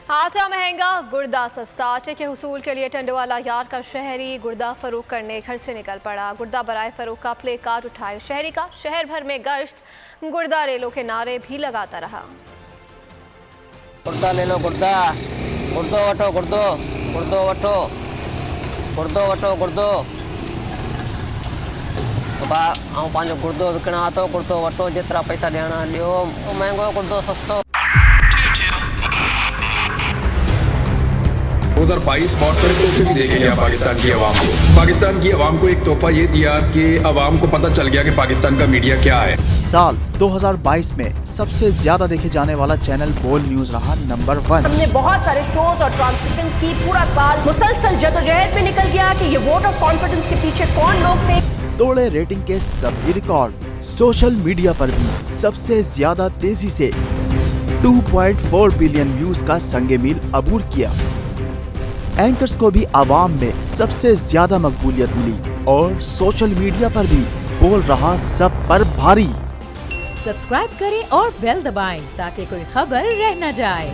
आटा महंगा, गुर्दा सस्ता। आटे के हुसूल के लिए टंडवाला यार्ड का शहरी गुर्दा फरोख्त करने घर से निकल पड़ा। गुर्दा बराए फरोख्त का प्ले कार्ड उठाए शहरी का। शहर भर में गश्त, गुर्दा रेलो के नारे भी लगाता रहा। गुर्दा ले लो, गुर्दा गुर्दो वठो, गुर्दो गुर्दो वठो, गुर्दो वठो, गुर्दो पंहिंजो गुर्दो विकणा थो। गुर्दो वठो, जेतिरा पैसा ॾियणा ॾियो। महांगो गुर्दो सस्तो। 2022 बहुत सारे तोहफे भी देखे गया पाकिस्तान की आवाम को। पाकिस्तान की आवाम को एक तोहफा ये दिया कि आवाम को पता चल गया कि पाकिस्तान का मीडिया क्या है। साल 2022 में सबसे ज्यादा देखे जाने वाला चैनल बोल न्यूज रहा नंबर 1। हमने बहुत सारे शोज और ट्रांसमिशंस की। पूरा साल मुसलसल जदोजहद में निकल गया कि ये वोट ऑफ कॉन्फिडेंस के पीछे कौन लोग थे। तोड़े रेटिंग के सभी रिकॉर्ड। सोशल मीडिया पर भी सबसे ज्यादा तेजी से 2.4 बिलियन व्यूज का संगे मील अबूर किया। एंकर्स को भी आवाम में सबसे ज्यादा मकबूलियत मिली और सोशल मीडिया पर भी बोल रहा सब पर भारी। सब्सक्राइब करें और बेल दबाएं ताकि कोई खबर रह न जाए।